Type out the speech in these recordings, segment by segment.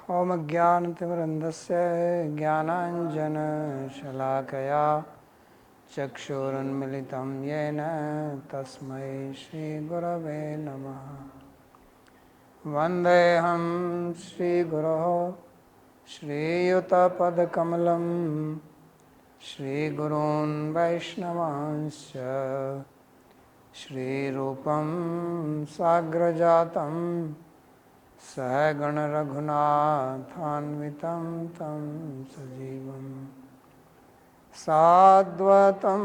ओम ज्ञानतिमिरन्धस्य ज्ञानाञ्जनशलाकया चक्षुरुन्मिलितं येन तस्मै श्रीगुरवे नमः। वन्देऽहं श्रीगुरोः श्रीयुतपदकमलं श्रीगुरून् वैष्णवांश्च श्रीरूपं साग्रजातं सहगण रघुनाथान्वितं तं सजीवं साद्वतं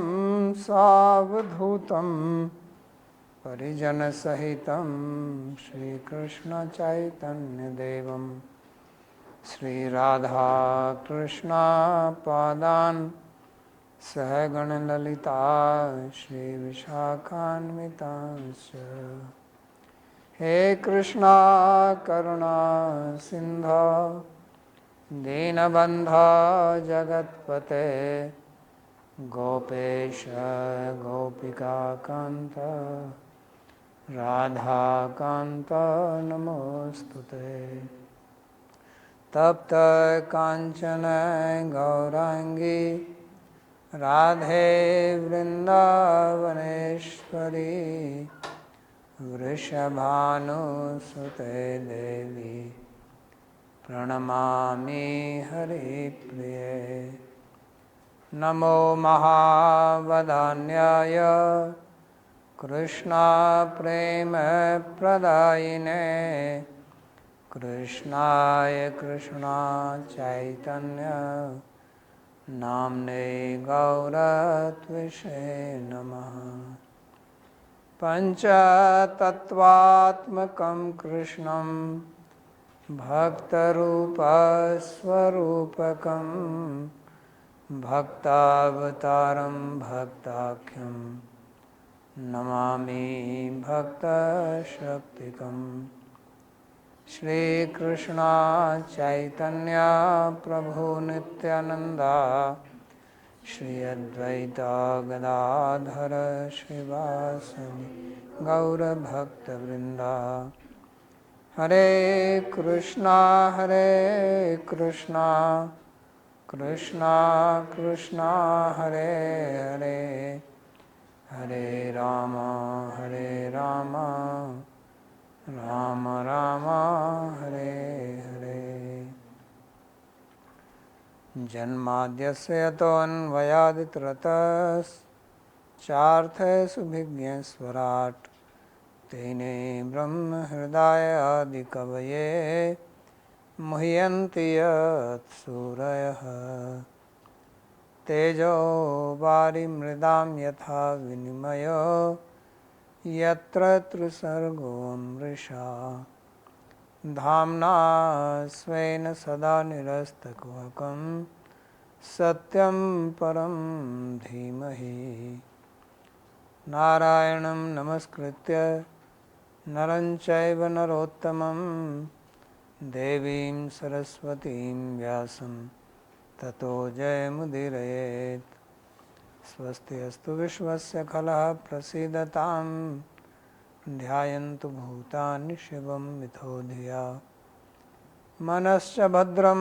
सावधूतं परिजनसहितं श्रीकृष्णचैतन्यदेवं श्रीराधाकृष्णपादान् सहगणललिता श्रीविशाखान्वितांश्च। हे कृष्णा करुणा सिन्धो दीनबन्धो जगत्पते गोपेश गोपिकान्त राधाकान्त नमोस्तुते। तप्त काञ्चन गौरांगी राधे वृन्दावनेश्वरी वृषभानुसुते देवी प्रणमामि हरिप्रिये। नमो महावदान्याय कृष्णा प्रेम प्रदायिने कृष्णाय कृष्णा चैतन्य नाम्ने गौरत्विषे नमः। पञ्चतत्त्वात्मकं कृष्णं भक्तरूपस्वरूपकं भक्तावतारं भक्ताख्यं नमामि भक्तशक्तिकं। श्रीकृष्ण चैतन्य प्रभु नित्यानंदा श्री अद्वैत गदाधर श्रीवासदि गौरभक्तवृंदा। हरे कृष्णा कृष्णा कृष्णा हरे हरे हरे राम राम राम हरे हरे। जन्माद्यस्य यतोऽन्वयादितरतश्चार्थेषुभिज्ञस्वराट् तेने ब्रह्महृदाय आदिकवये मुह्यन्ति यत्सूरयः। तेजो वारिमृदां यथा विनिमयो यत्र त्रिसर्गो मृषा धाम्ना स्वेन सदा निरस्तकुहकं सत्यं परं धीमहि। नारायणं नमस्कृत्य नरं चैव नरोत्तमं देवीं सरस्वतीं व्यासं ततो जयमुदीरयेत्। स्वस्ति अस्तु विश्वस्य खलः प्रसीदतां ध्यायन्तु भूतानि शिवं मिथो धिया। मनश्च भद्रं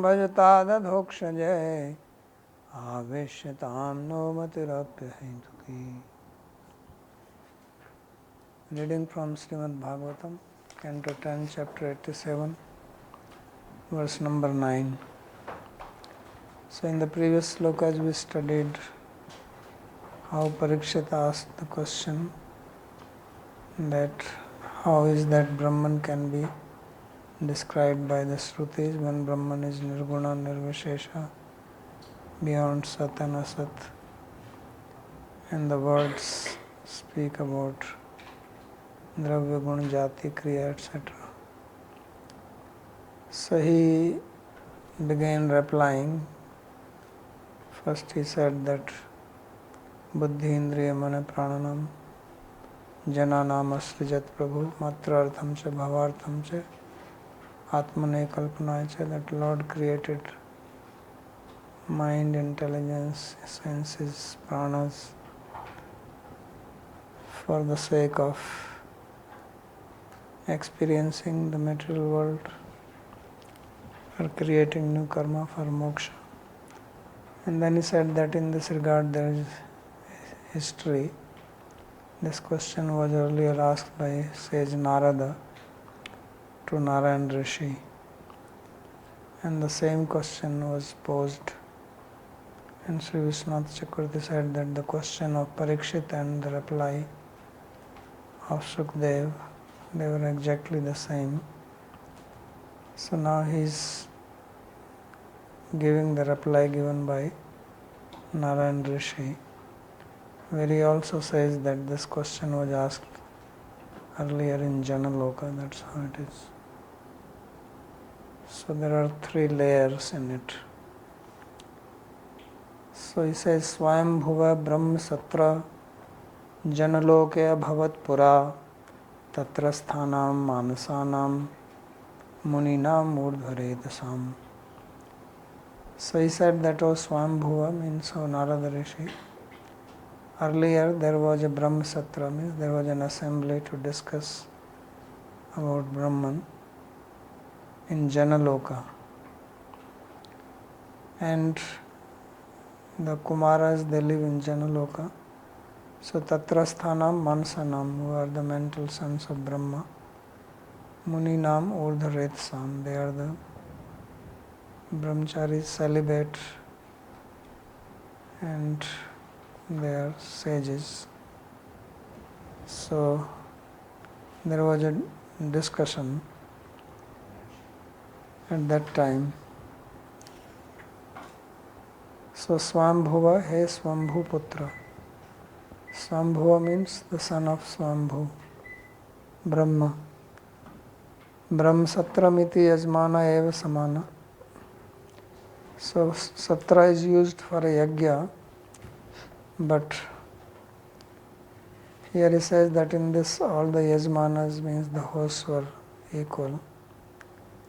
भजतादधोक्षजे आवेश्यतां no मतिरप्यहैतुकी। Reading from Śrīmad-Bhāgavatam, Canto 10, Chapter 87, verse number 9. So in the previous slokas we studied how Parikshit asked the question that how is that Brahman can be described by the Shrutis when Brahman is Nirguna, Nirvishesha, beyond Sat and Asat, and the words speak about Dravya, Gun, Jati, Kriya, etc. So he began replying. First he said that Buddhi Indriya Mana Prananam Jananam Asrijat Prabhu Matrartham Cha Bhavartham Cha Atmane Kalpanaya Cha, that Lord created mind, intelligence, senses, pranas for the sake of experiencing the material world, for creating new karma for moksha. And then he said that in this regard there is history. This question was earlier asked by sage Narada to Narayana Rishi, and the same question was posed. And Sri Vishwanath Chakravarti said that the question of Parikshit and the reply of Sukdev, they were exactly the same. So now he is giving the reply given by Narayana Rishi, where he also says that this question was asked earlier in Janaloka, that's how it is. So there are 3 layers in it. So he says, Swayambhuva Brahma Satra Janaloke Abhavat Pura Tatra Sthanam Manasanam Muninam Urdhvaredasam. So he said that Swayambhuva means Narada Rishi. Earlier there was a Brahma Satra, means there was an assembly to discuss about Brahman in Janaloka. And the Kumaras, they live in Janaloka. So Tatra Sthanam Mansanam, who are the mental sons of Brahma. Muninam Urdhvaredasam, they are the brahmacharis, celibate, and they are sages. So there was a discussion at that time. So Swambhuva, he Swambhu Putra. Swambhuva means the son of Swambhu, Brahma. Brahma Satramiti Yajmana Eva Samana. So Satra is used for a yajna, but here he says that in this all the Yajmanas, means the hosts, were equal.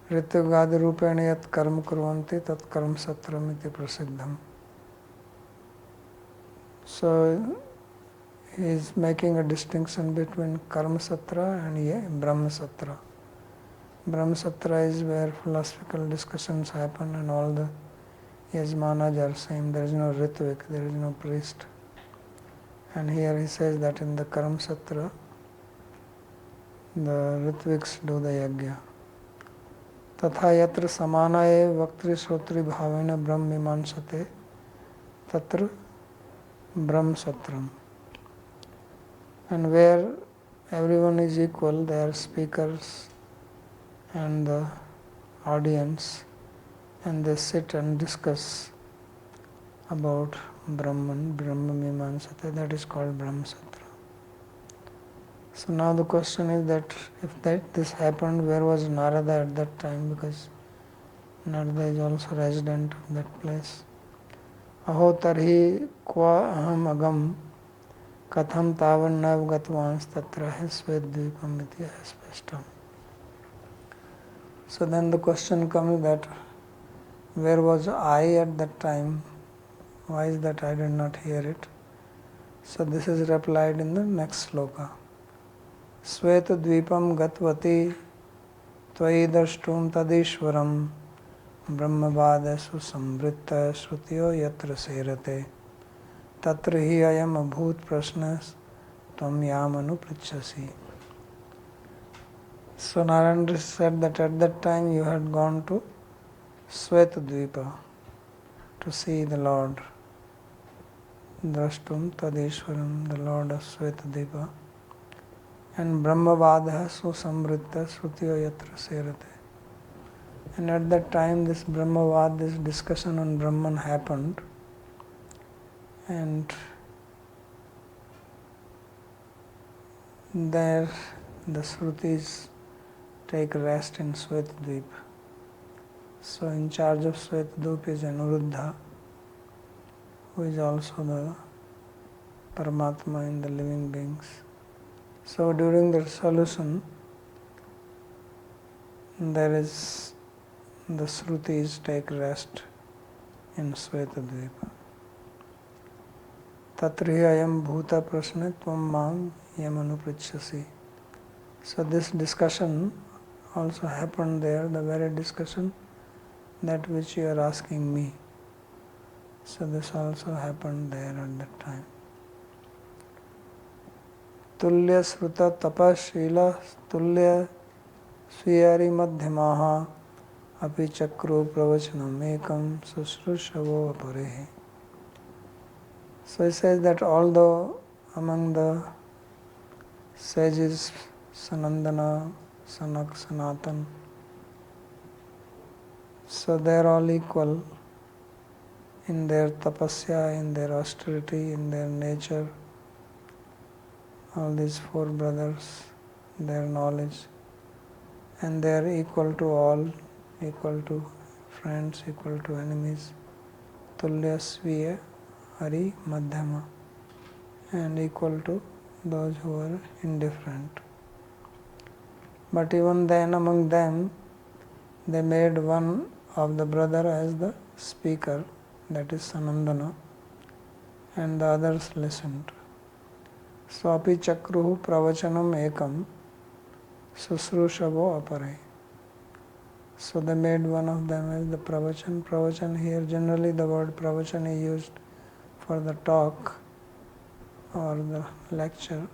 Rityugadi rupena yat karma kurvanti tat karma satramiti prasiddham. So he is making a distinction between karma satra and Brahma satra. Brahma satra is where philosophical discussions happen and all the Yajmanas are same. There is no Ritvik, there is no priest. And here he says that in the Karma Satra, the Ritviks do the yajna. Tatha yatra samana eva vaktri shrotri bhavena brahm mimansate tatra brahm satram. And where everyone is equal, there are speakers and the audience, and they sit and discuss about Brahman, Brahma Mimansate, that is called Brahma Satra. So now the question is that if this happened, where was Narada at that time? Because Narada is also resident of that place. Aho tarhi kwa aham agam katham tavan nav gatvans tatra sved-dvipam iti aspashtam. So then the question comes that where was I at that time? Why is that I did not hear it? So this is replied in the next sloka. Sveta dvipam gatvati tvai darshtum tadishwaram brahmavadesu samvritta shrutiyo yatra serate tatra hi ayam abhut prashnas tvam yamanu pritchasi. So Narayana said that at that time you had gone to Sveta Dvipa to see the Lord. Drashtum Tadeshwaram, the Lord of Svetadvipa, and Brahmavadaha Susamritta Srutiyo Yatra Serate. And at that time this Brahmavad, this discussion on Brahman happened, and there the Srutis take rest in Svetadvipa. So in charge of Svetadvipa is Anuruddha, who is also the Paramatma in the living beings. So during the solution, there is the Srutis take rest in Svetadvipa. Tatrihi ayam bhuta prashne tvam mam yamanu pritchasi. So this discussion also happened there, the very discussion that which you are asking me. So this also happened there at that time. Tulya sruta tapashila tulya swiyari madhyamaha api chakru pravachanam ekam susrushavo aparehi. So he says that although among the sages Sanandana, Sanak, Sanatan, so they are all equal in their tapasya, in their austerity, in their nature. All these four brothers, their knowledge, and they are equal to all, equal to friends, equal to enemies. Tulya sviya hari madhyama, and equal to those who are indifferent. But even then among them, they made one of the brother as the speaker, that is Sanandana, and the others listened. So api chakruhu pravachanam ekam susrushavo apare. So they made one of them as the pravachan. Pravachan here, generally the word pravachan is used for the talk or the lecture,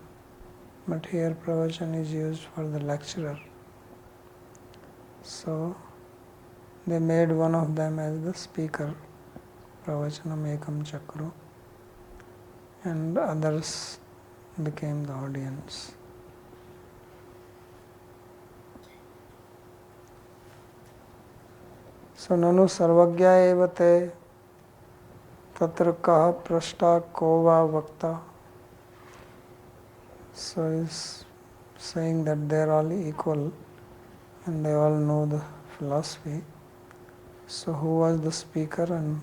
but here pravachan is used for the lecturer. So they made one of them as the speaker, pravachanam ekam chakru, and others became the audience. So nanu sarvagya eva te tatra kaha prashta ko va vakta. So he's saying that they are all equal and they all know the philosophy. So who was the speaker and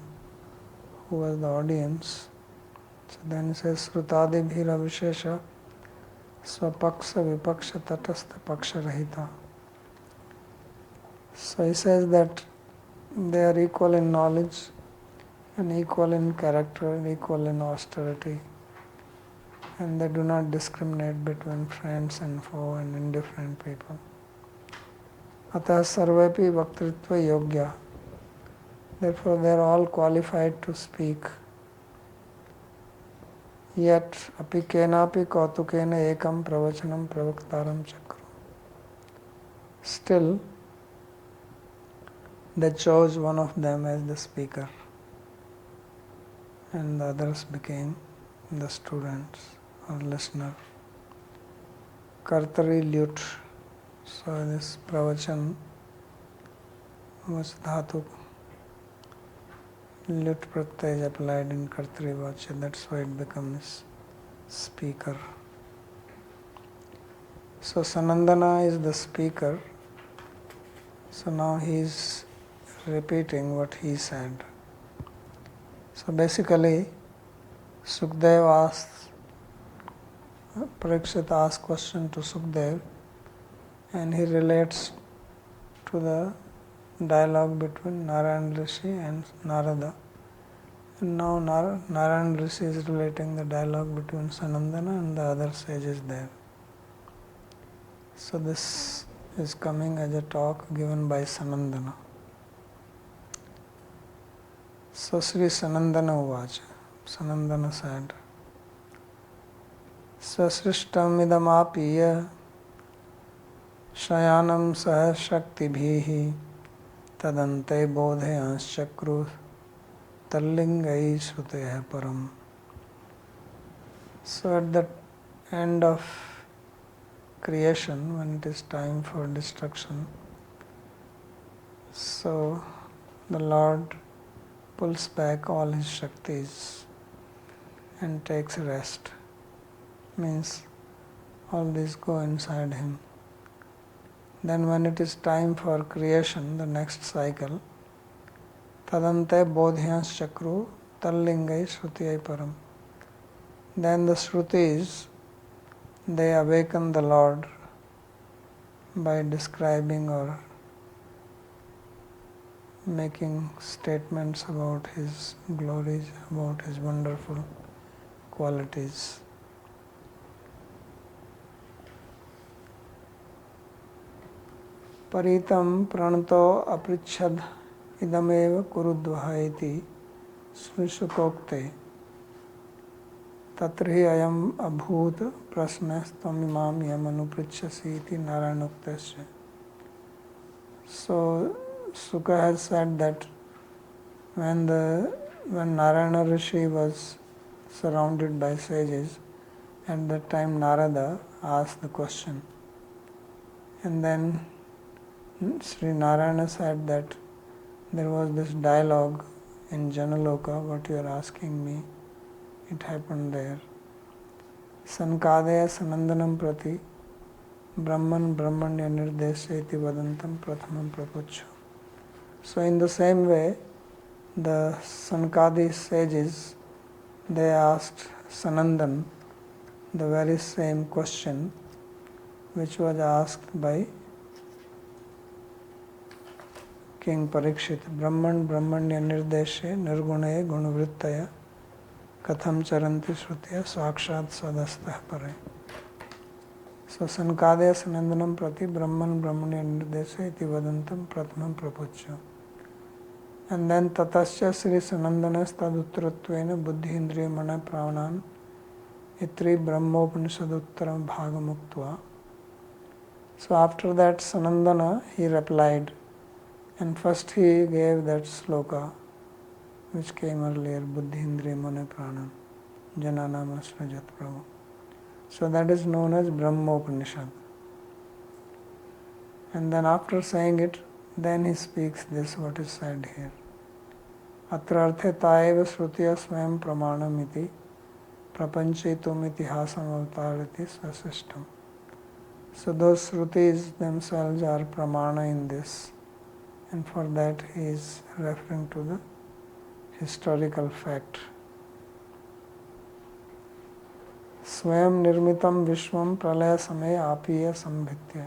who was the audience? So then he says Srutadi bhira vishesha swapaksha vipaksha tatastha paksha rahita. So he says that they are equal in knowledge and equal in character and equal in austerity, and they do not discriminate between friends and foe and indifferent people. Atah sarvepi vaktritva yogya. Therefore they are all qualified to speak. Yet api kenapi kautukena ekam pravachanam pravaktaram chakru. Still they chose one of them as the speaker and the others became the students or listener. Kartari lyut. So this pravachan was dhatu. Lyut pratyay is applied in Kartari vachya, that's why it becomes speaker. So Sanandana is the speaker. So now he is repeating what he said. So basically, Sukdev asks, Parikshit asks question to Sukdev, and he relates to the dialogue between Narayan Rishi and Narada. And now Narayan Rishi is relating the dialogue between Sanandana and the other sages there. So this is coming as a talk given by Sanandana. So Sri Sanandana Uvacha. Sanandana said, Sasrishtam idamapiya shayanam sah shaktibhihi tadante bodhayans chakru tallingai srutaya param. So at the end of creation, when it is time for destruction, so the Lord pulls back all his Shaktis and takes rest. Means all these go inside him. Then when it is time for creation, the next cycle, tadante bodhyans chakru tallingai shrutiyai param. Then the Shrutis, they awaken the Lord by describing or making statements about his glories, about his wonderful qualities. Paritam pranto aprichad idameva kurudvaha iti srisukokte tatrihi ayam abhut prasnas tamimam yamanuprichyasi iti Narayanuktasya. So Sukha has said that when Narayana Rishi was surrounded by sages, at that time Narada asked the question, and then Sri Narayana said that there was this dialogue in Janaloka, what you are asking me, it happened there. Sankadaya sanandanam prati brahman brahmanya nirdesha iti vadantam prathamam prapucha. So in the same way, the Sankadi sages, they asked Sanandan the very same question which was asked by King Parikshit. Brahman brahmanya nirdeshe nirgunaye gunavrittaya katham charanti shrutya sakshat sadastah pare. So Sankadaya sanandanam prati brahman brahmanya nirdeshe iti vadantam prathamam prapucha. And then tatasya Sri Sanandanas taduttaratvena buddhi indriya mana pravanan itri brahmopanishaduttaram bhagamuktva. So after that Sanandana, he replied, and first he gave that sloka which came earlier, buddhi indriya mana pranan jananam asrajat prabhu. So that is known as Brahmopanishad. And then after saying it, then he speaks this, what is said here. Atra arthe taeva shrutiya swayam pramanam iti prapanchitum itihasam avatarati swasishtam. So those shrutis themselves are pramana in this, and for that he is referring to the historical fact. Swayam nirmitam vishwam pralaya samaya apiya sambhitya.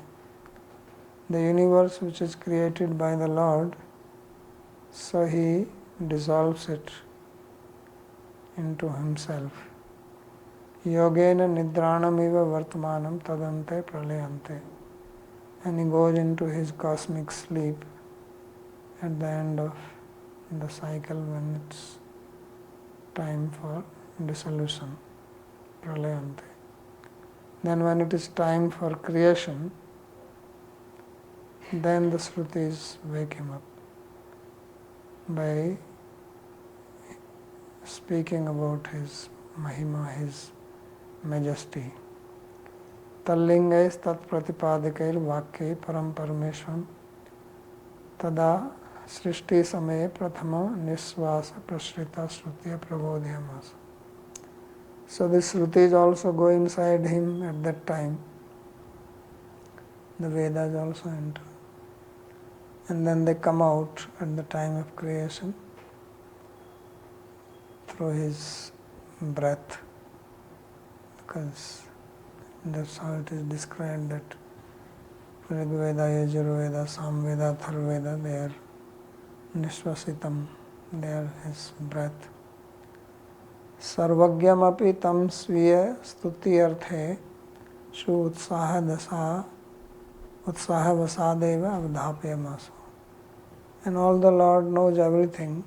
The universe which is created by the Lord, so he dissolves it into himself. Yogena nidranamiva vartmanam tadante pralayante. And he goes into his cosmic sleep at the end of the cycle when it's time for dissolution, pralayante. Then when it is time for creation, then the Shrutis wake him up by speaking about his mahima, his majesty. Tallingais tat pratipadikair vakye param parameshvam tada srishti samaye prathama nisvasa prashrita shrutiya prabodhyamas. So the Shrutis also go inside him at that time. The Vedas also enter. And then they come out at the time of creation through his breath, because that's how it is described that Rigveda, Yajurveda, Samveda, Tharveda, they are Nishvasitam, they are his breath. Sarvagyam api tam sviya stuti arthe shu utsaha dasa utsaha vasadeva avdhapyamaso. And all the Lord knows everything,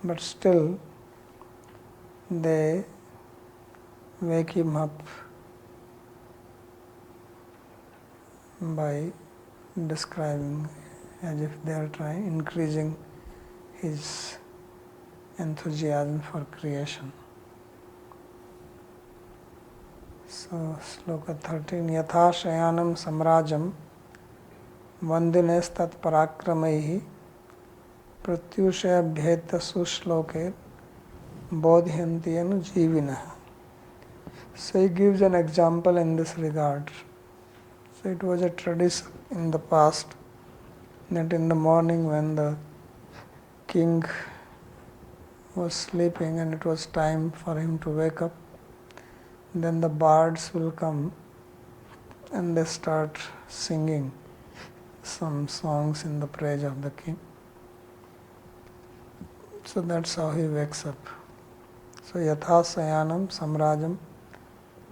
but still they wake him up by describing as if they are increasing his enthusiasm for creation. So, Sloka 13. Yatha shayanam samrajam vandines tat parakramaihi pratyushaya bheta sushloke bodhyantiyanu jivinah. So he gives an example in this regard. So it was a tradition in the past that in the morning when the king was sleeping and it was time for him to wake up, then the bards will come and they start singing some songs in the praise of the king. So that's how he wakes up. So yatha sayanam samrajam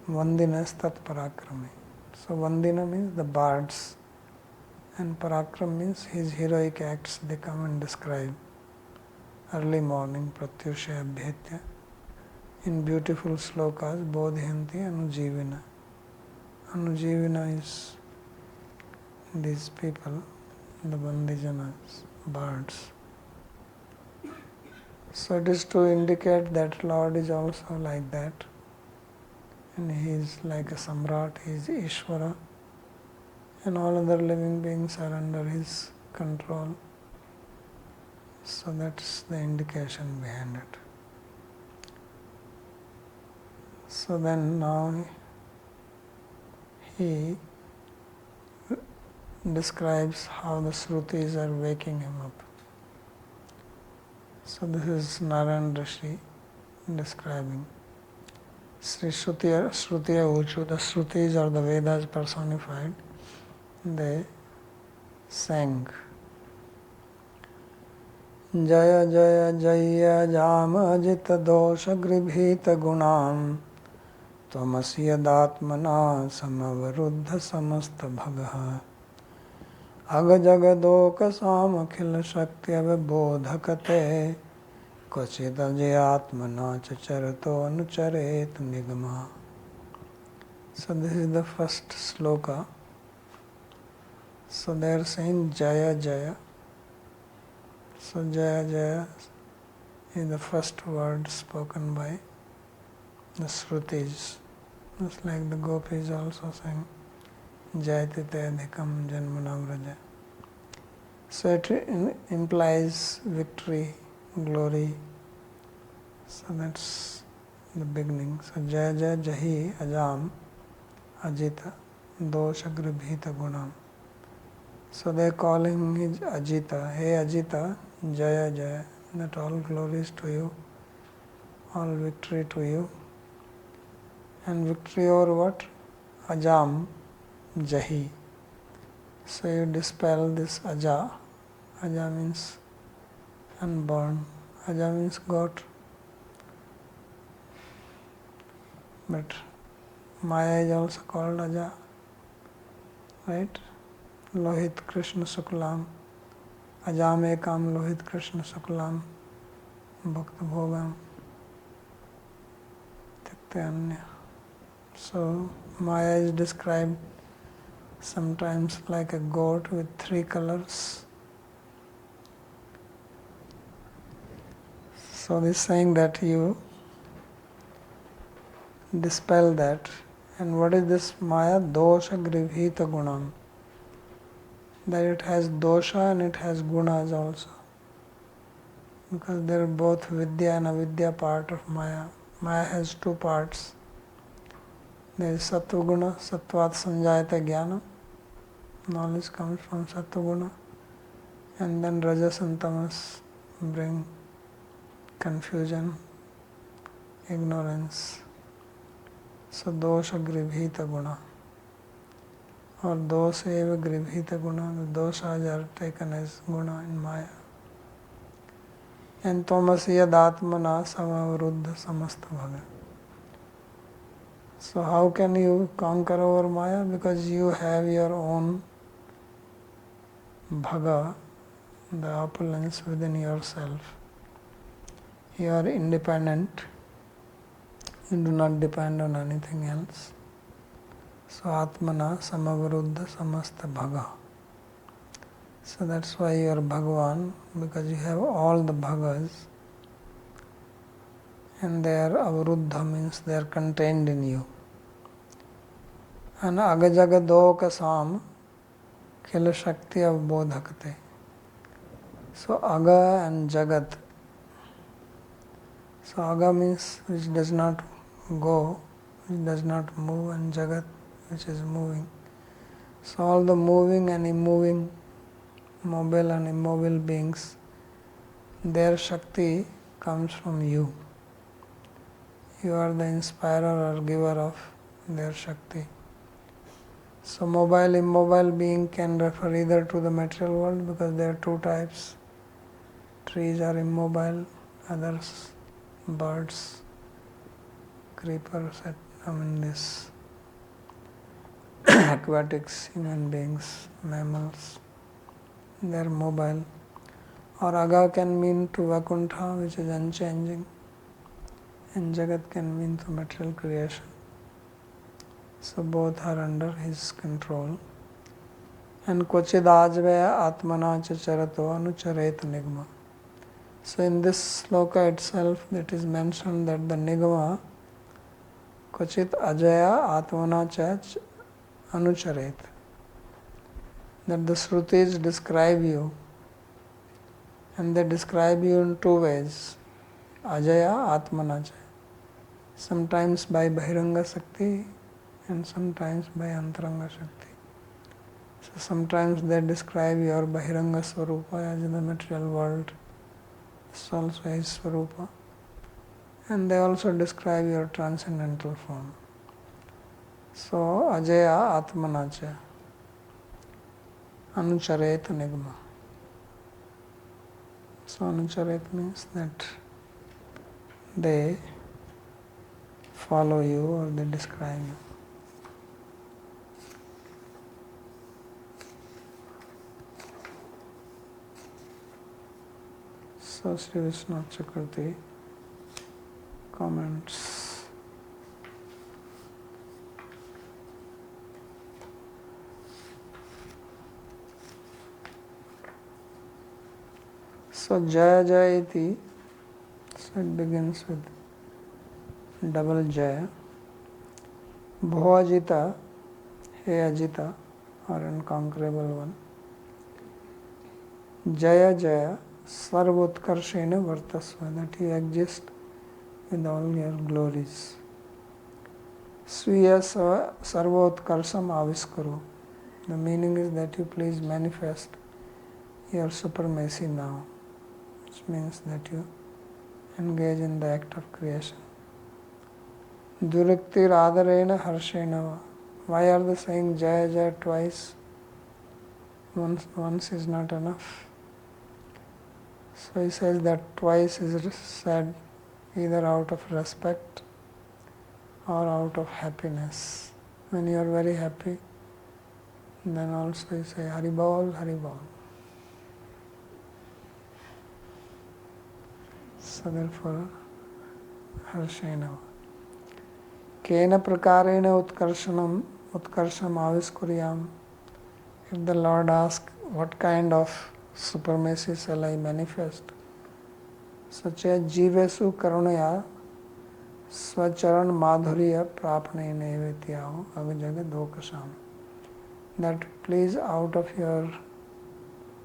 vandinas tat parakrame. So vandina means the bards, And parakram means his heroic acts, they come and describe. Early morning, pratyusha abhyetya. In beautiful slokas, bodhyanti anujivina. Anujivina is these people, the bandijanas, birds. So it is to indicate that Lord is also like that. And he is like a samrat, he is Ishvara. And all other living beings are under his control. So that's the indication behind it. So then now he describes how the Shrutis are waking him up. So this is Narayana Rishi describing. Sri Shrutiya Uchu, the Shrutis or the Vedas personified, they sang. Jaya Jaya Jaya Jama Jita Dosha Gribhita Gunam Tvamasya Datmana Samavaruddha Samasta Bhagaha Agajagadokha Samakhila Shaktya Vibodhakate Kvachita Jayatmana Chacharato Anucharet Nigama. So this is the first sloka. So they are saying Jaya Jaya. So Jaya Jaya is the first word spoken by the Shrutis. Just like the gopis also saying Jayatite Adhikam Janmana Vraja. So it implies victory, glory. So that's the beginning. So Jaya Jaya Jahi Ajam Ajita Dosha Gribhita Gunam. So they call him his Ajita. Hey Ajita, Jaya Jaya. That all glories to you, all victory to you. And victory over what? Ajam Jahi. So you dispel this Aja. Aja means unborn. Aja means goat. But Maya is also called Aja. Right? Lohit Krishna Suklam. Ajam Ekam Lohit Krishna Suklam. Bhakta Bhogam. Tiktanya. So Maya is described sometimes like a goat with 3 colors. So this saying that you dispel that. And what is this Maya? Dosha Gribhita Gunam. That it has dosha and it has gunas also. Because they are both Vidya and Avidya part of Maya. Maya has 2 parts. There is Sattva-guna, Sattvat Sanjayata Jnana. Knowledge comes from Sattva-guna. And then Rajas and Tamas bring confusion, ignorance. So dosha gribhita guna. Or dosha eva gribhita guna. The doshas are taken as guna in Maya. And Tomasya Datmana Samavaruddha Samasta Bhaga. So how can you conquer over Maya? Because you have your own Bhaga, the opulence within yourself. You are independent. You do not depend on anything else. So Atmana Samavaruddha Samasta Bhaga. So that's why you are Bhagavan, because you have all the Bhagas. And they are avaruddha, means they are contained in you. And agajagadokha sam khila shakti avbodhakate. So aga and jagat. So aga means which does not go, which does not move, and jagat which is moving. So all the moving and immoving, mobile and immobile beings, their shakti comes from you. You are the inspirer or giver of their shakti. So mobile, immobile being can refer either to the material world, because there are 2 types. Trees are immobile, others birds, creepers, this aquatics, human beings, mammals. they are mobile. Or Aga can mean to Vakuntha, which is unchanging, and Jagat can mean to material creation. So both are under his control. And Kvachidajvaya Atmana Charato Anucharet Nigma. So in this sloka itself, it is mentioned that the Nigma Kvachit Ajaya Atmana Chach Anucharet. That the Shrutis describe you, and they describe you in two ways. Ajaya Atmana Chach. Sometimes by Bahiranga Shakti and sometimes by Antaranga Shakti. So sometimes they describe your Bahiranga Swarupa as in the material world. It's also his Swarupa. And they also describe your transcendental form. So Ajaya Atmanacha Anucharet Nigma. So Anucharet means that they follow you or they describe you. So Sri Vishnu Chakravarti comments. So Jaya Jaya iti, so it begins with double Jaya. Bhojita, He Ajita, or unconquerable one. Jaya Jaya, Sarvotkarshena Vartasva, that you exist with all your glories. Sviya Sarvotkarsham Aviskaru. The meaning is that you please manifest your supremacy now, which means that you engage in the act of creation. Duraktir Adarena Harshena. Why are they saying Jaya Jaya twice? Once is not enough. So he says that twice is said either out of respect or out of happiness. When you are very happy, then also you say Haribol, Haribol. So therefore, Harshena. Kena prakarena utkarsham aviskuryam. If the Lord asks, what kind of supremacy shall I manifest? Such as Jivesu karunaya svacharan madhurya prapne nevetyaho avajaga dokasham. That please out of your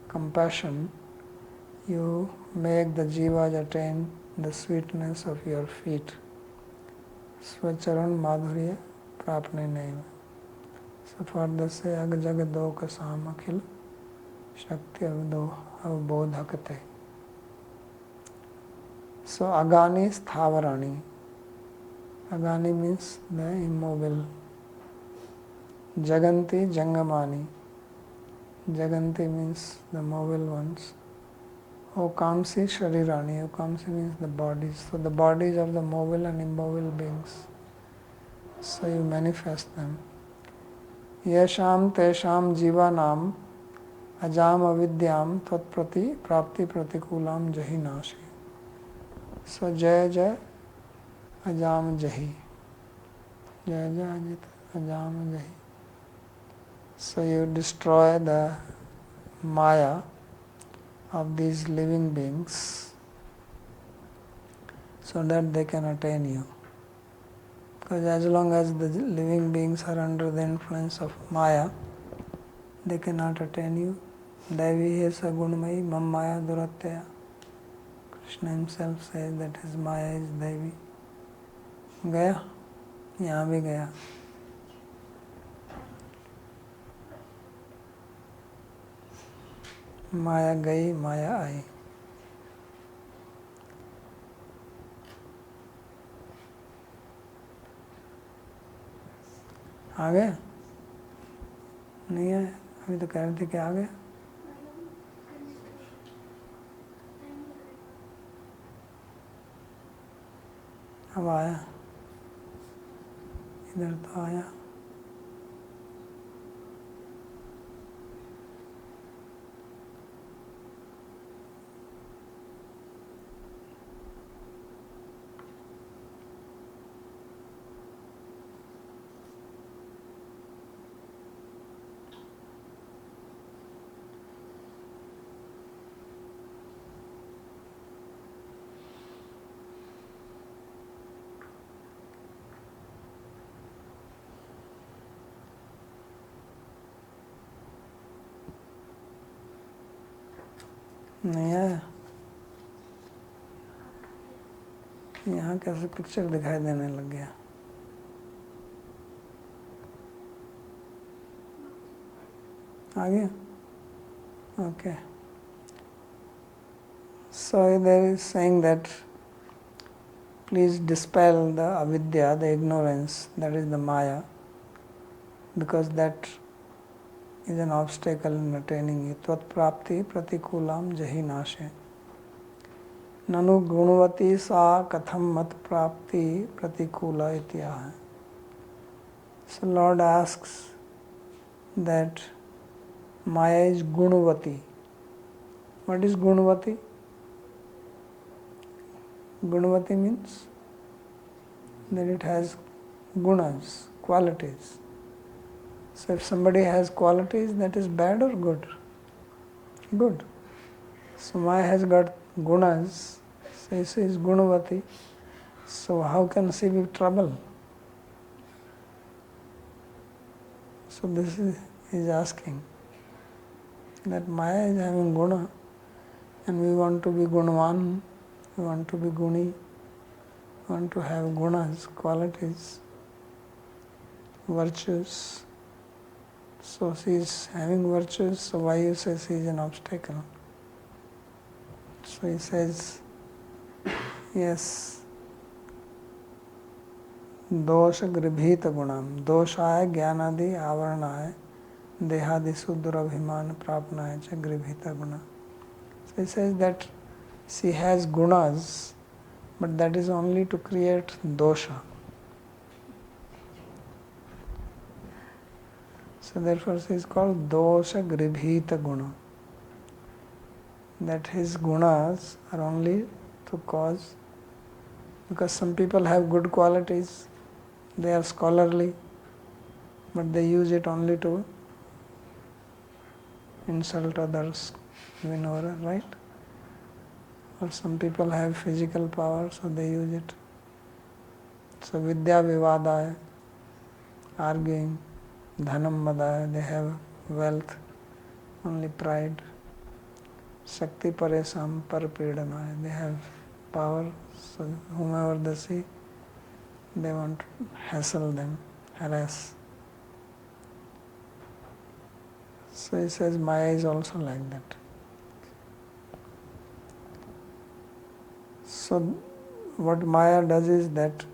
compassion you make the jivas attain the sweetness of your feet. Svacharan madhurya prapne neva. So further say agajaga dokasham akhil Shakti avbodhakate. So Agani Sthavarani. Agani means the immobile. Jaganti Jangamani. Jaganti means the mobile ones. Okamsi Sharirani. Okamsi means the bodies. So the bodies of the mobile and immobile beings. So you manifest them. Yesham Tesham Jivanam Ajam avidyam tvat prapti pratikulam jahi nashi. So Jaya Jaya Ajam Jahi. Jaya Jaya Ajita Ajam Jahi. So you destroy the Maya of these living beings so that they can attain you. Because as long as the living beings are under the influence of Maya, they cannot attain you. Devi he sagunmayi mam maya duratya. Krishna himself says that his Maya is Devi. Gaya? यहाँ भी गया. माया गई, माया आई. आ गया? नहीं है? अभी तो कह रहे थे कि आ गया. अब आया. इधर तो आया. नहीं आया? यहाँ कैसे पिक्चर दिखाई देने लग गया? आ गया? Okay. So there is saying that please dispel the avidya, the ignorance, that is the maya, because that is an obstacle in attaining it. Tvat prapti pratikulam jahi nashe. Nanu gunvati sa katham mat prapti pratikula ityaha. So Lord asks that Maya is gunvati. What is gunvati? Gunvati means that it has gunas, qualities. So if somebody has qualities, that is bad or good? Good. So Maya has got gunas, so she is gunvati. So how can she be trouble? So this is asking that Maya is having guna and we want to be gunvan, we want to be guni, we want to have gunas, qualities, virtues. So she is having virtues, so why you say she is an obstacle? So he says, yes, dosha gribhita gunam, doshaya jnanadi avaranaya dehadisu durabhiman prapnaya cha gribhita guna. So he says that she has gunas, but that is only to create dosha. So therefore she is called dosha gribhita guna. That his gunas are only to cause, because some people have good qualities, they are scholarly, but they use it only to insult others, win over, right? Or some people have physical power, so they use it. So vidya vivadaya, arguing, dhanam madaya, they have wealth, only pride. Shakti paresam parpidanaya, they have power, so whomever they see, they want to hassle them, harass. So he says Maya is also like that. So what Maya does is that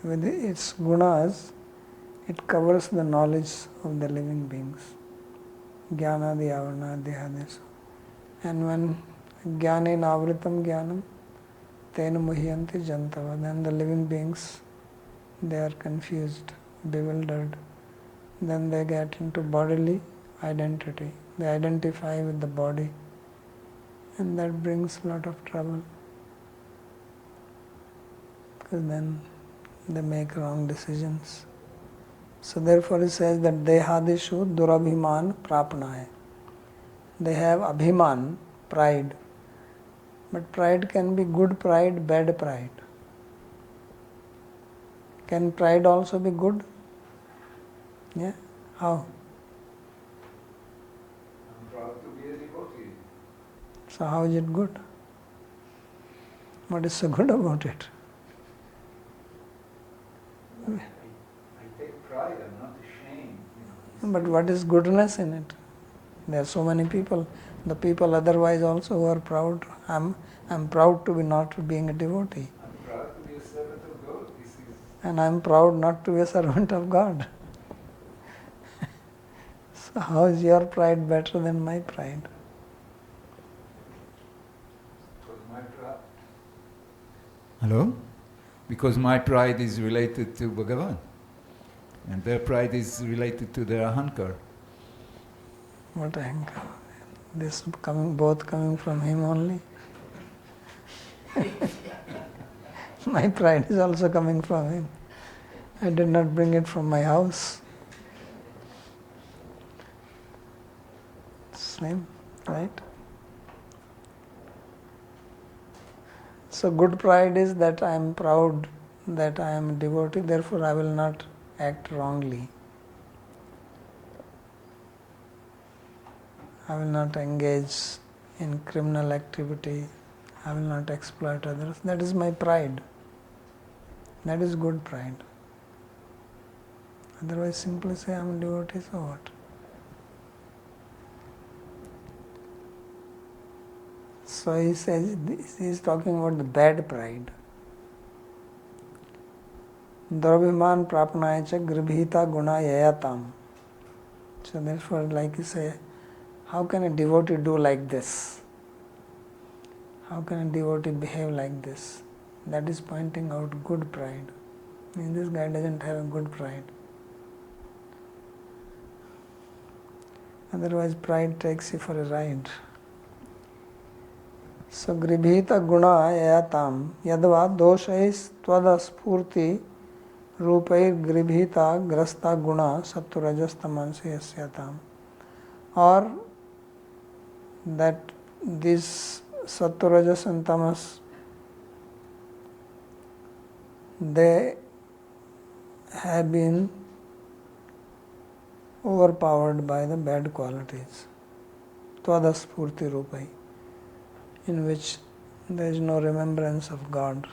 with its gunas, it covers the knowledge of the living beings. Jnanadi avarana dehadesu. And when jnane navritam jnanam, tena muhyanti jantava, then the living beings, they are confused, bewildered. Then they get into bodily identity. They identify with the body, and that brings a lot of trouble, because then they make wrong decisions. So therefore he says that dehadishu durabhiman prapnaya. They have abhiman, pride, but pride can be good pride, bad pride. Can pride also be good? Yeah? How? I'm proud to be a devotee. So how is it good? What is so good about it? I take pride, I'm not ashamed. But what is goodness in it? There are so many people. The people otherwise also who are proud. I'm proud to be not being a devotee. I'm proud to be a servant of God. This is And I'm proud not to be a servant of God. So how is your pride better than my pride? because my pride. Hello? Because my pride is related to Bhagavan. And their pride is related to their ahankar. What anger? This both coming from him only. My pride is also coming from him. I did not bring it from my house. Same, right? So good pride is that I am proud that I am a devotee, therefore I will not act wrongly. I will not engage in criminal activity, I will not exploit others. That is my pride. That is good pride. Otherwise, simply say I am a devotee, so what? So he says, he is talking about the bad pride. Dravibhiman prapnaya cha gribhita guna yayatam. So therefore, like you say, how can a devotee do like this? How can a devotee behave like this? That is pointing out good pride. I mean, this guy doesn't have a good pride. Otherwise, pride takes you for a ride. So, gribhita guna yayatam yadva doshais tvada spurti rupair gribhita grasta guna sattva-rajas-tamansi yasyatam. Or that these sattva, rajas and tamas, they have been overpowered by the bad qualities, tvada spurti rupai, in which there is no remembrance of God.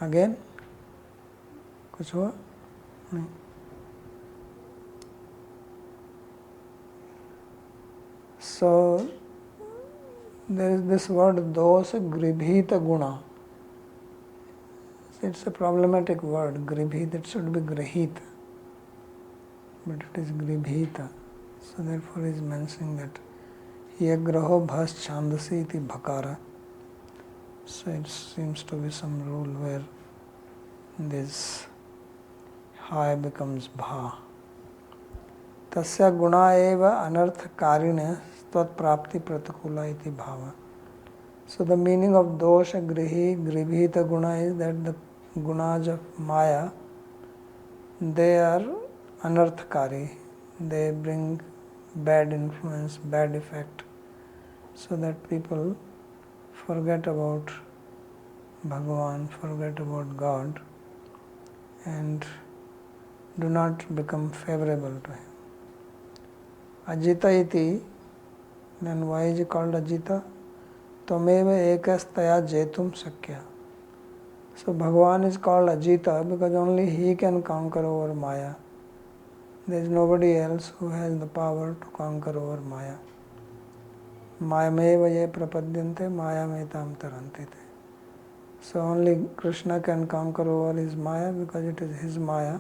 Again? कुछ हुआ? नहीं. So there is this word dosa gribhita guna. It's a problematic word, gribhita. It should be grahita, but it is gribhita. So therefore he is mentioning that yagraho bhas chandasi iti bhakara. So it seems to be some rule where this ha becomes bha. Tasya guna eva anartha karine stat prapti pratikula iti bhava. So the meaning of dosha gribhita guna is that the gunas of Maya, they are anarthakari. They bring bad influence, bad effect, so that people forget about Bhagavan, forget about God, and do not become favorable to him. Ajita iti, then why is he called Ajita? Tvameva ekastaya jetum sakya. So Bhagavan is called Ajita because only he can conquer over Maya. There is nobody else who has the power to conquer over Maya. Mayameva ye prapadyante mayametam tarantite. So only Krishna can conquer over his Maya because it is his Maya.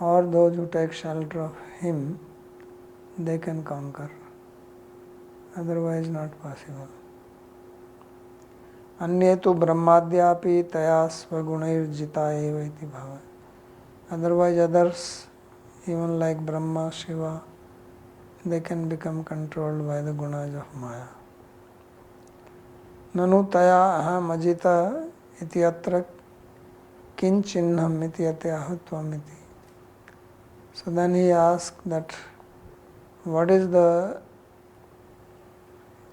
Or those who take shelter of him, they can conquer. Otherwise not possible. Anye tu brahmadhyapi taya svagunair jita eva iti bhava. Otherwise others, even like Brahma, Shiva, they can become controlled by the gunas of Maya. Nanu taya aham ajita iti atra kinchinnam iti atyahutvam iti. So then he asked that what is the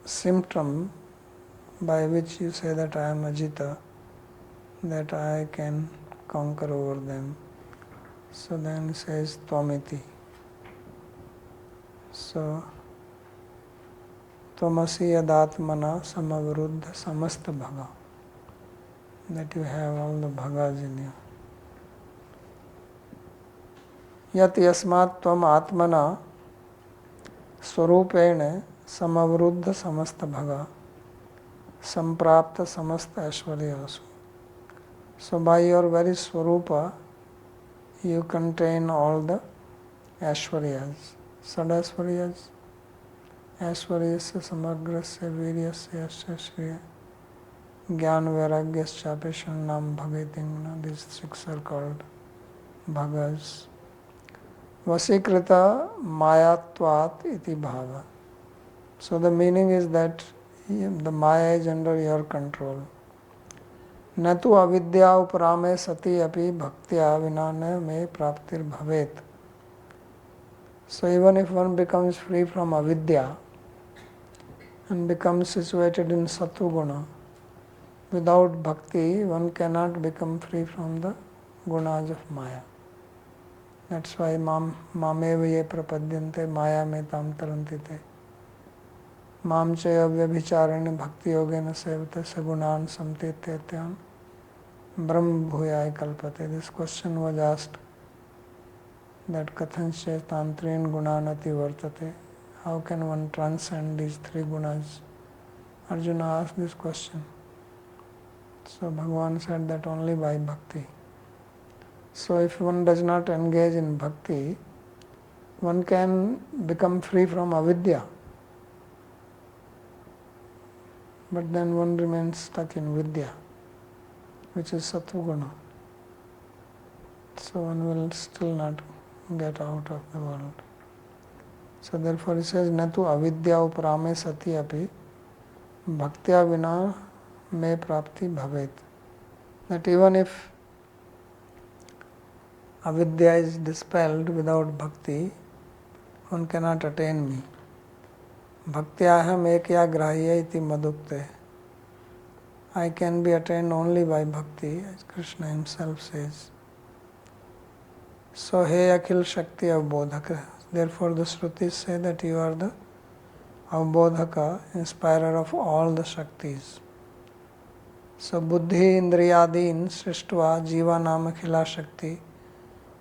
symptom by which you say that I am Ajita, that I can conquer over them. So then he says Tvamiti. So Tvamasi yadatmana samaviruddha samasta bhaga. That you have all the bhagas in you. Yat yasmat tvam atmana swarupene samavruddha samasta bhaga samprapta samasta aishwaryasu. So by your very swarupa you contain all the aishwaryas, sadashwaryas, aishwaryasya samagrasya viryasya yasya shriya jnana vairagyasya apeshannam bhagetingna. These six are called bhagas. Vasikrita mayatvat iti bhava. So the meaning is that the Maya is under your control. Natu avidya uparame sati api bhaktya vinana me praptir bhavet. So even if one becomes free from avidya and becomes situated in sattva-guna, without bhakti one cannot become free from the gunas of Maya. That's why mameva ye prapadyante maya me tam tarantite. Mam chaya vyabhicharani bhakti yogena sevate sagunan samtityatyan brahma bhuyaya kalpate. This question was asked that kathansya tantrin gunanati vartate. How can one transcend these three gunas? Arjuna asked this question. So Bhagavan said that only by bhakti. So if one does not engage in bhakti, one can become free from avidya. But then one remains stuck in vidya, which is sattva-guna. So one will still not get out of the world. So therefore he says, Natu avidya uprame sati api bhaktya vina me prapti bhavet. That even if avidya is dispelled without bhakti, one cannot attain me. Bhaktyaham ekya grahya iti madukte. I can be attained only by bhakti, as Krishna himself says. So, he akhil shakti avbodhaka. Therefore, the Shrutis say that you are the avbodhaka, inspirer of all the Shaktis. So, buddhi indriyadin srishtva jiva nama khila shakti,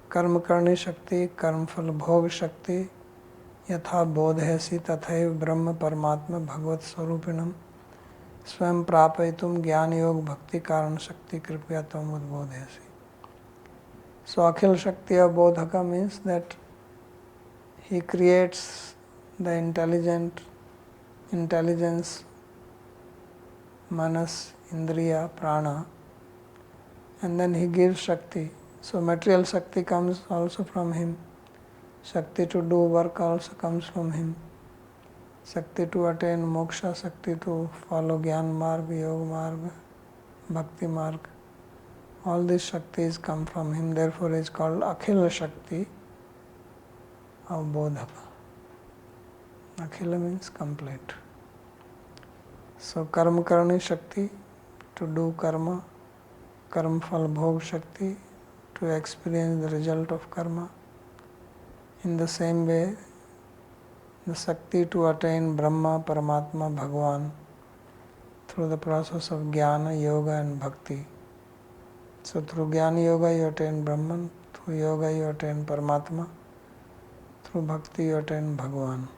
karma karni shakti, karma phal bhog shakti, yatha bodhesi tathaiv brahma paramatma bhagavat swarupinam swam prapaitum jnana yog bhakti karana shakti kripya tam udbodhesi. So Akhil Shakti Bodhaka means that he creates the intelligence, manas, indriya, prana, and then he gives Shakti. So material Shakti comes also from him. Shakti to do work also comes from him. Shakti to attain moksha, Shakti to follow Gyan Marg, Yoga Marg, Bhakti Marg. All these Shaktis come from him, therefore he is called Akhila Shakti of Bodhaka. Akhila means complete. So Karma Karani Shakti, to do karma, Karma Phal Bhog Shakti, to experience the result of karma. In the same way, the Shakti to attain Brahma, Paramatma, Bhagavan through the process of Jnana, Yoga and Bhakti. So through Jnana Yoga you attain Brahman, through Yoga you attain Paramatma, through Bhakti you attain Bhagavan.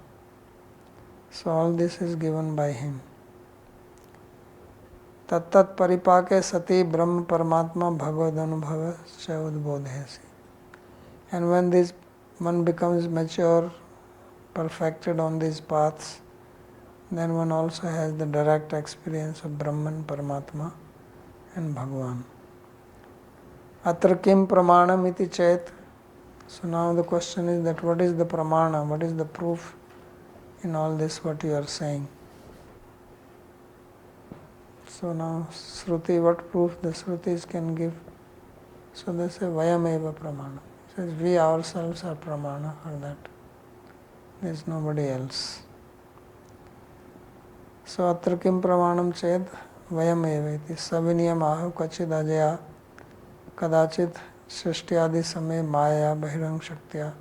So all this is given by him. Tattat paripake sati Brahma Paramatma Bhagavad Anubhava Udbodhesi. And when this one becomes mature, perfected on these paths, then one also has the direct experience of Brahman, Paramatma and Bhagavan. Atra kim pramanam iti chet. So now the question is that what is the pramana, what is the proof in all this what you are saying? So now Shruti, what proof the Shrutis can give? So they say Vayameva pramana. It says we ourselves are pramana for that. There is nobody else. So atra kim pramanam chet Vayameva iti saviniyamahu kachid ajaya kadachit srishtiyadi same maya bahirang shaktya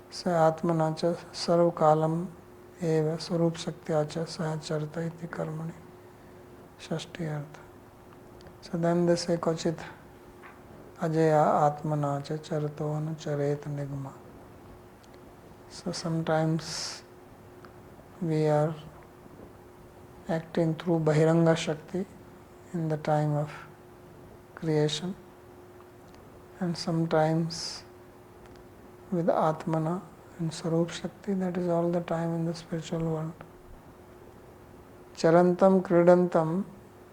sa atmanacha sarvakalam eva swarup shaktyacha sahacharta iti karmani shashti artha. So then they say kachit ajaya atmanacha charto anucharet nigma. So sometimes we are acting through bahiranga shakti in the time of creation, and sometimes with Atmana and Sarup Shakti, that is all the time in the spiritual world. Charantam kridantam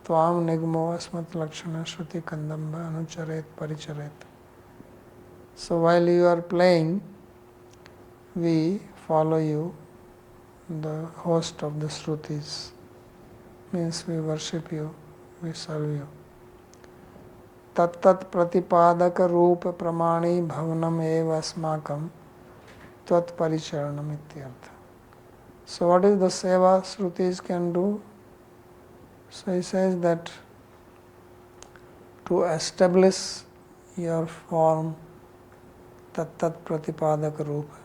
tvam nigmo asmat lakshana shruti kandamba anucharet paricharet. So while you are playing, we follow you, the host of the Shrutis. Means we worship you, we serve you. तत्तत् प्रतिपादक रूप प्रमाणी भवनम एव अस्माकं त्वत्परिचरणम इत्यर्थ. So what is the seva Shrutis can do? So he says that to establish your form, tattat pratipadak rupa,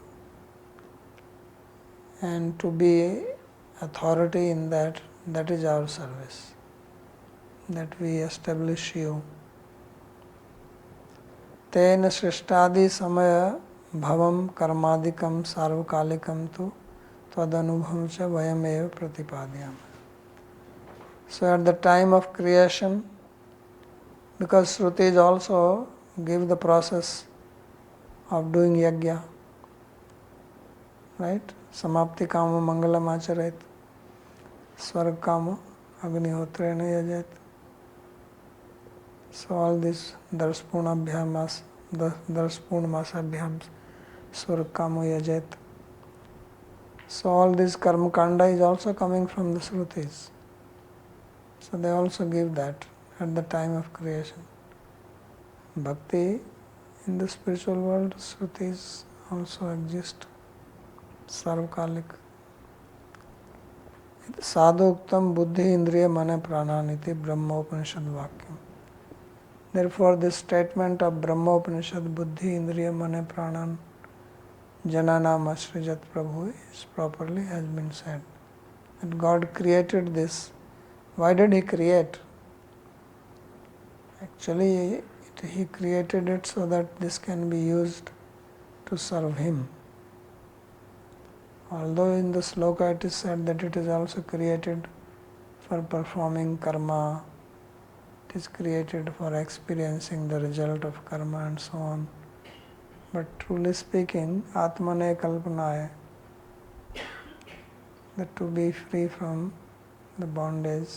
and to be authority in that, that is our service. That we establish you. Tena srishtadi samaya bhavam karmadikam sarvakalikam tu tvadanubhavam cha vayameva pratipadyam. So at the time of creation, because Shrutis also give the process of doing yajna, right? Samapti kama mangalam acharet, swarg kama agnihotrena yajat. So all this darspurnabhyam, darspurnmasabhyam, swarg kama yajat. So all this karma kanda is also coming from the Shrutis. So they also give that at the time of creation. Bhakti in the spiritual world, Shrutis also exist. Sarvakalik. Sadhuktam buddhi indriya mana prananiti Brahma Upanishad Vakyam. Therefore this statement of Brahma Upanishad buddhi indriya mana pranan jananam asrijat prabhu is properly has been said. That God created this. Why did He create? Actually, He created it so that this can be used to serve Him. Although in the sloka it is said that it is also created for performing karma, it is created for experiencing the result of karma and so on. But truly speaking, Atmane Kalpanaya, that to be free from the bondage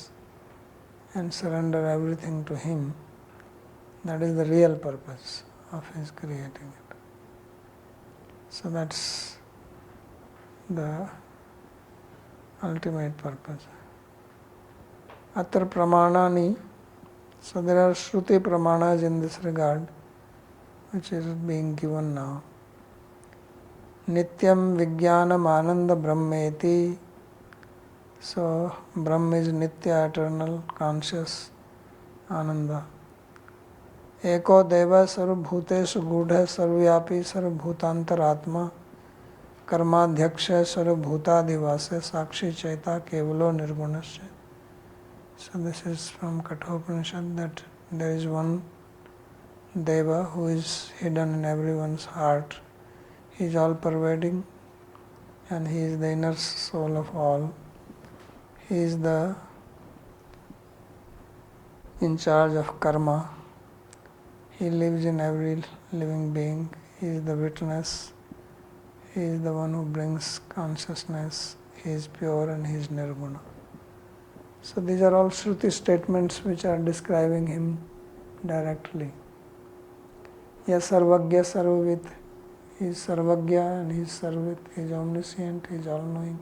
and surrender everything to Him, that is the real purpose of His creating it. So that's the ultimate purpose. Atra pramanani, so there are Shruti pramanas in this regard, which is being given now. Nityam Vijnanam Ananda Brahmeti. So Brahma is Nitya, eternal, conscious, Ananda. Eko Deva Sarvabhuteshu Gudha Sarvyapi Sarvabhutantaratma Karmadhyaksha Sarvabhutadivase Sakshi Chaita Kevalo Nirgunasya. So this is from Kathopanishad, that there is one Deva who is hidden in everyone's heart. He is all pervading and He is the inner soul of all. He is the in charge of karma. He lives in every living being. He is the witness. He is the one who brings consciousness. He is pure and He is nirguna. So these are all Shruti statements which are describing Him directly. Yes, Sarvagya Sarvavit. He is Sarvagya and He is Sarvit. He is omniscient, He is all-knowing.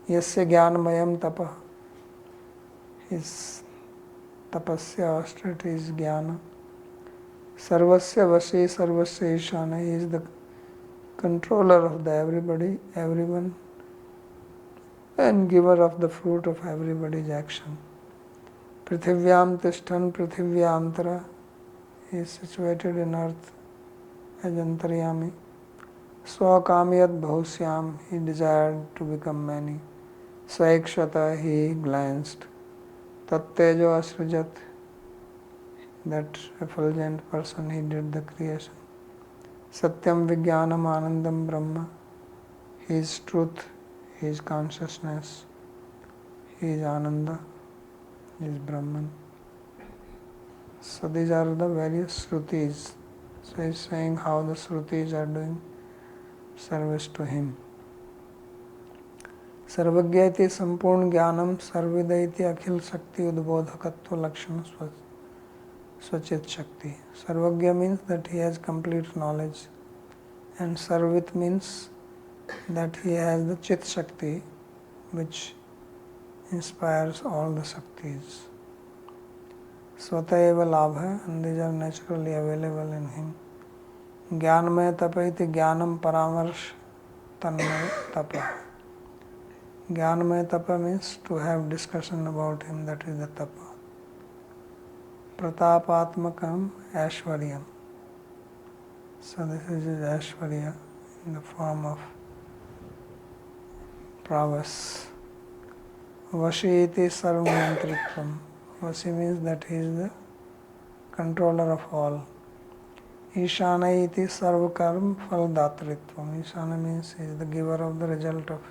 Yasya Jnanamayam Tapa. His tapasya, austerity is Jnana. Sarvasya Vashi Sarvasya Ishana. He is the controller of the everybody, everyone, and giver of the fruit of everybody's action. Prithivyam Tishtan Prithivyamtara. He is situated in earth as Antaryami. Swakamiyat Bhahusyam. He desired to become many. Saikshata. He glanced. Tattejo Asrijat. That effulgent person, He did the creation. Satyam Vijnanam Anandam Brahma. He is truth, He is consciousness, He is Ananda, He is Brahman. So these are the various Shrutis. So He is saying how the Shrutis are doing service to Him. Sarvagyaiti Sampurna Jnanam Sarvidaiti Akhil Shakti Udbodhakatva Lakshana Swachit Shakti. Sarvagya means that he has complete knowledge, and Sarvit means that he has the Chit Shakti which inspires all the Shaktis. Swata eva labha, and these are naturally available in him. Jnanmaya tapa iti jnanam paramarsh tanmaya tapa. Jnanmaya tapa means to have discussion about him, that is the tapa. Pratapatmakam Ashwaryam. So this is his Ashwarya in the form of prowess, Vashi iti sarvamantritvam. Vashi means that he is the controller of all. Ishana iti sarvakarm phaldatritvam. Ishana means he is the giver of the result of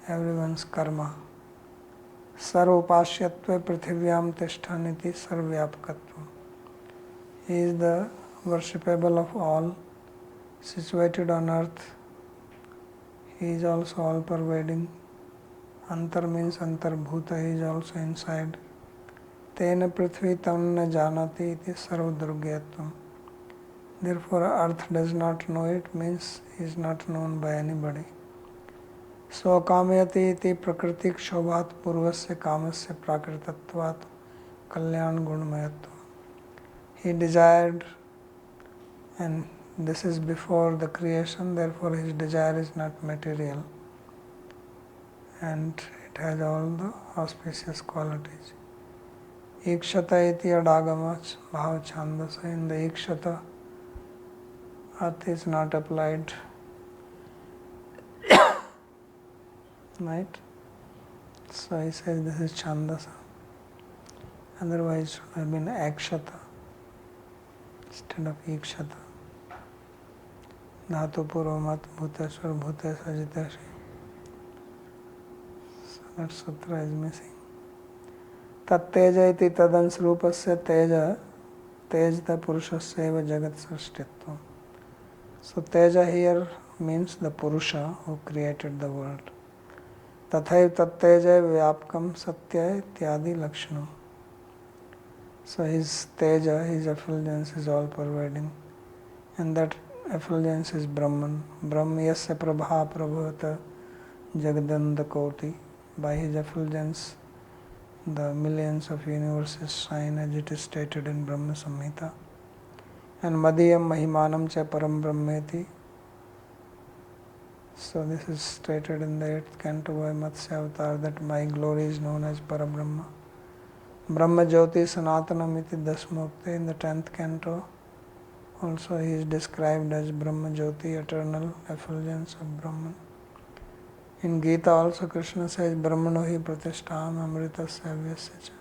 everyone's karma. Sarvopashyatve prithivyam tishtaniti sarvyapakatvam. He is the worshipable of all, situated on earth. He is also all pervading. Antar means antarbhuta, he is also inside. Tena prithvi tam na janati iti sarvadrugyatvam. Therefore earth does not know it, means he is not known by anybody. Svakamyati iti prakritik shobhat purvasya kamasya prakritatvat kalyan gunmayatvam. He desired, and this is before the creation, therefore his desire is not material and it has all the auspicious qualities. Ikshata iti adagama bhava chandasa. In the ikshata, earth is not applied. Right? So he says this is chandasa. Otherwise it should have been akshata instead of ikshata. Dhatu purvamat bhuteshwar bhutes ajiteshi. So that sutra is missing. Tat teja iti tadans rupasya teja tejta purushasya eva jagat srashtitvam. So teja here means the Purusha who created the world. Tathaiv tat teja vyapkam satya ityadi lakshanam. So his teja, his effulgence is all pervading, and that effulgence is Brahman. Brahmayasya prabha prabhavata jagadanda koti. By his effulgence the millions of universes shine, as it is stated in Brahma Samhita. And madhiyam mahimanam cha param brahmeti. So this is stated in the 8th canto by Matsya Avatar, that my glory is known as Parabrahma. Brahma Jyoti Sanatanam iti Dasmukte. In the 10th canto also he is described as Brahma Jyoti, eternal effulgence of Brahman. In Gita also Krishna says Brahmano hi pratishtham amritasya avyasya cha.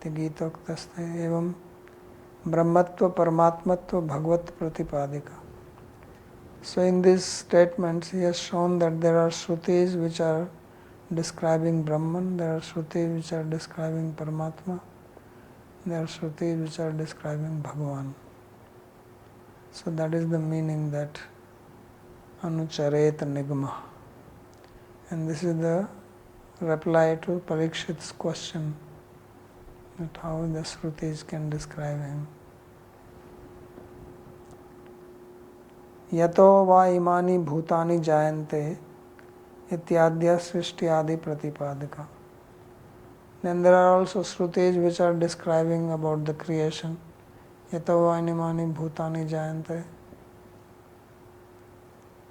The Gita uktaste evam Brahmatva Paramatmatva Bhagavat Pratipadika. So in these statements he has shown that there are Shrutis which are describing Brahman, there are Shrutis which are describing Paramatma, there are Shrutis which are describing Bhagavan. So that is the meaning, that Anucharet Nigma. And this is the reply to Parikshit's question, that how the Shrutis can describe him. Yato va imani bhutani jayante ityadya srishti adi pratipadika. Then there are also Shrutis which are describing about the creation. Yato va imani bhutani jayante.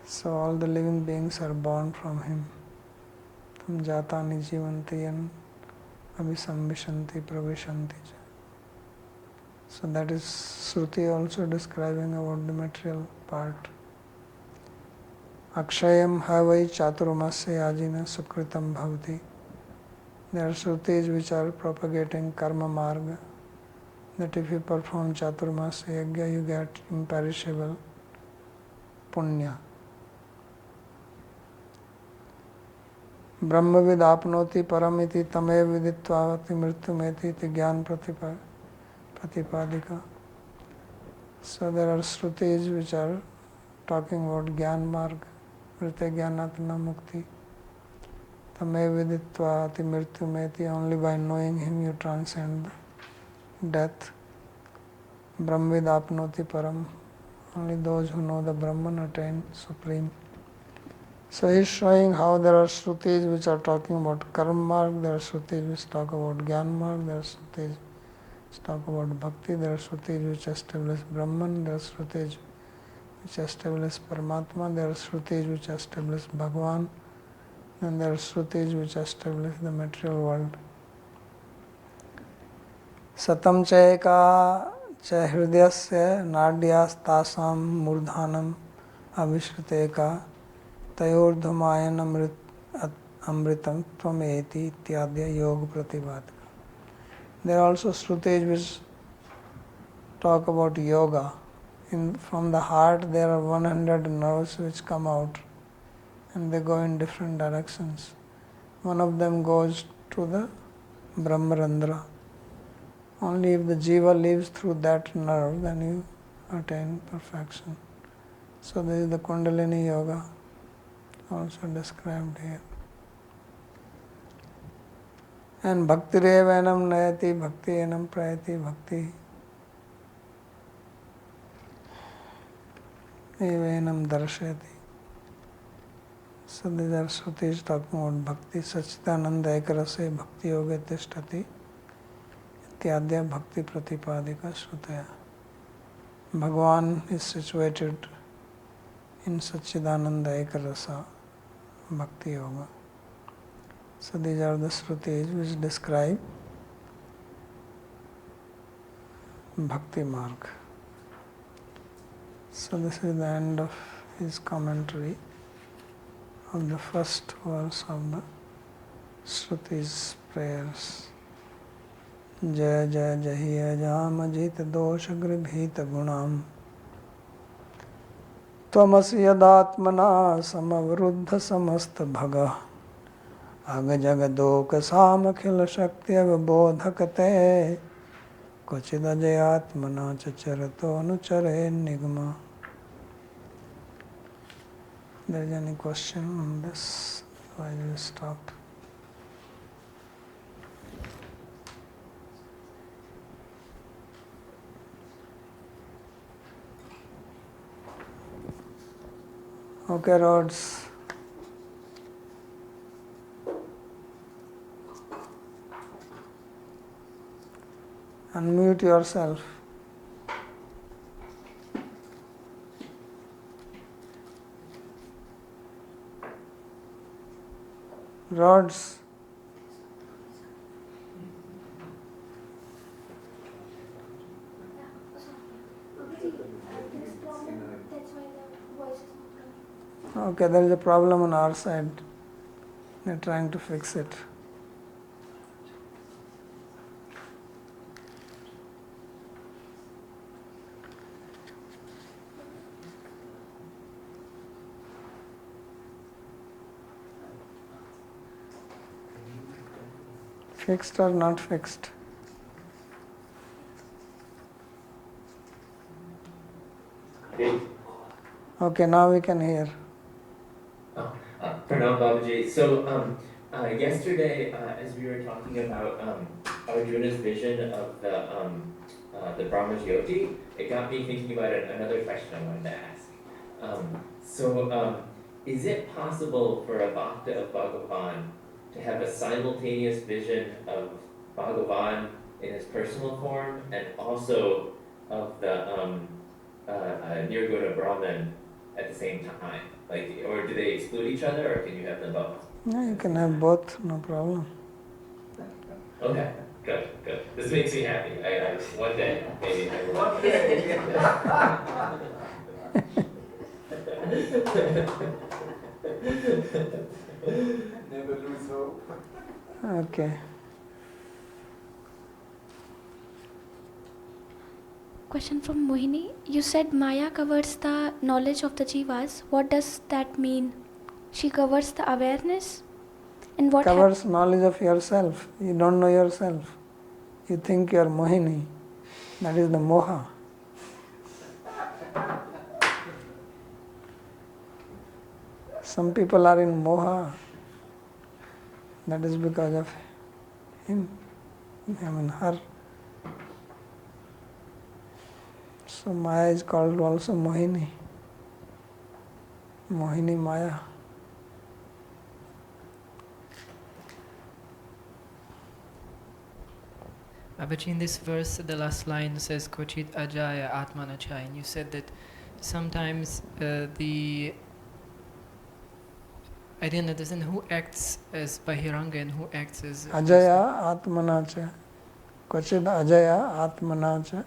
So all the living beings are born from him. Tam jatani jivanti and abhisambhishanti pravishanti. So that is Shruti also describing about the material part. Akshayam havai chaturmasya yajina sukritam bhavati. There are Shrutis which are propagating karma marga, that if you perform chaturmasya yajna you get imperishable punya. Brahmavid apnoti paramiti tamev viditvavati mrityumeti iti gyan pratipadika. So there are Shrutis which are talking about Gyan Marg, Vrite Gyanatana Mukti, Tamev Viditvati Mrityumeti. Only by knowing him you transcend death. Brahmavid apnoti param. Only those who know the Brahman attain supreme. So he is showing how there are Shrutis which are talking about Karma Marg, there are Shrutis which talk about Gyan Marg, there are Shrutis which talk about Bhakti, there are Shrutis which establish Brahman, there are Shrutis which establish Paramatma, there are Shrutis which establish Bhagavan, and there are Shrutis which establish the material world. Satam chayaka cha hridayasya nadyas tasam murdhanam avishriteka tayordhumayan amritam tvameti ityadya yoga pratipadika. There are also Shrutis which talk about yoga. From the heart there are 100 nerves which come out and they go in different directions. One of them goes to the Brahmarandra. Only if the Jiva lives through that nerve, then you attain perfection. So this is the Kundalini Yoga also described here. And Bhakti Revanam Nayati, Bhakti Enam Prayati, Bhakti Evenam Darshati. So these are Shrutis talking about Bhakti, Satchidananda Ekarase, Bhakti Yoga Tishtati, Ityadya Bhakti Pratipadika Shrutaya. Bhagavan is situated in Satchidananda Ekarasa, Bhakti Yoga. So these are the Shrutis which describe Bhakti Marg. So this is the end of his commentary of the first verse of the Shrutis prayers. Jaya Jaya Jahiya Jamajita Dosha Gribhita Gunam Tvamasi Yadatmana Samavruddha Samasta Bhaga Agajagadok Samakhila Shakti Avabodhakate Kochida Jayatmana Chacharato Anuchare Nigma. There is any question on this? I will stop. Okay, Rods. Unmute yourself. Rods. Okay, there is a problem on our side. They are trying to fix it. Fixed or not fixed? Okay, now we can hear. Pranam Babaji. So yesterday, as we were talking about Arjuna's vision of the Brahma Jyoti, it got me thinking about another question I wanted to ask. Is it possible for a Bhakta of Bhagavan to have a simultaneous vision of Bhagavan in his personal form and also of the Nirguna Brahman at the same time? Like, or do they exclude each other, or can you have them both? Yeah, you can have both, no problem. Okay, good. This makes me happy. I one day, maybe I will. One day. Never lose hope. Okay. Question from Mohini. You said Maya covers the knowledge of the jivas. What does that mean? She covers the awareness? And what covers knowledge of yourself. You don't know yourself. You think you are Mohini. That is the moha. Some people are in moha. That is because of him, her. So Maya is called also Mohini. Mohini Maya. Babaji, in this verse, the last line says, Kochit Ajaya Atmanacha, and you said that sometimes I didn't understand who acts as Bahiranga and who acts as... Ajaya Atmanacha. Kochit Ajaya Atmanacha.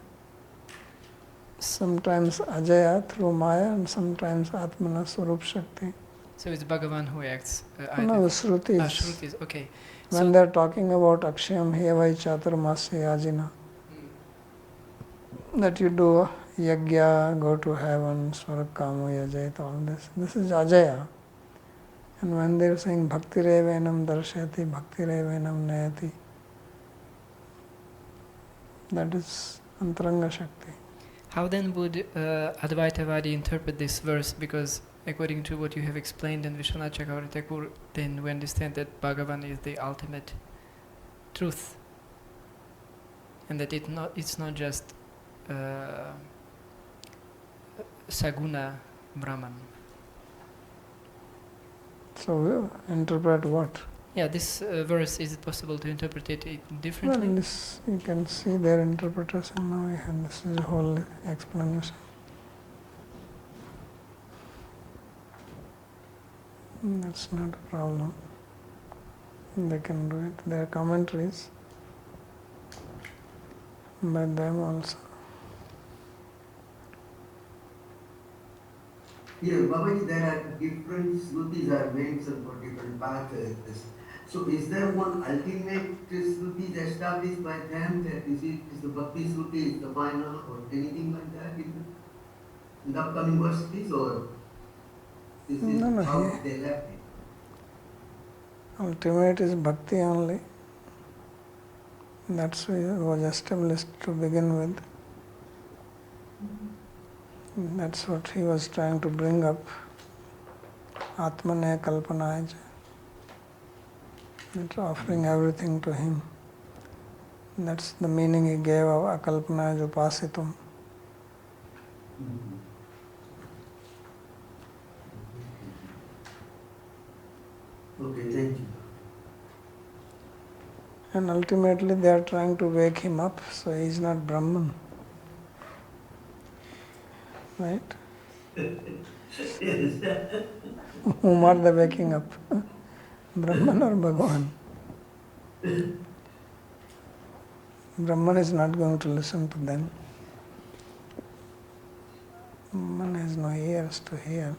Sometimes Ajaya through Maya and sometimes Atmana Swarup Shakti. So it's Bhagavan who acts. No, Shrutis. Shrutis, okay. When they're talking about Akshayam Hevai Chaturmasya Yajina, that you do yagya, go to heaven, swarakamo yajayat, all this is Ajaya. And when they're saying Bhakti Revenam Darshati, Bhakti Revenam Nayati, that is Antaranga Shakti. How then would Advaitavadi interpret this verse? Because according to what you have explained in Vishwanath Chakravarti Thakur, then we understand that Bhagavan is the ultimate truth, and that it's not just Saguna Brahman. So we interpret what? Yeah, this verse, is it possible to interpret it differently? Well, this, you can see their interpretation now, and this is a whole explanation. That's not a problem. They can do it. There are commentaries by them also. Yeah, Babaji, there are different Shrutis are mentioned for different paths. So is there one ultimate Shruti established by them that is the Bhakti Shruti is the final or anything like that in the upcoming verses, or is this No, how here they left it? ultimate is bhakti only. That's what was established to begin with. That's what he was trying to bring up. Atmane kalpanaya. It's offering everything to him. That's the meaning he gave of akalpanaya upasitum. Okay, thank you. And ultimately they are trying to wake him up, so he is not Brahman. Right? Whom are they waking up? Brahman or Bhagavan? Brahman is not going to listen to them. Brahman has no ears to hear.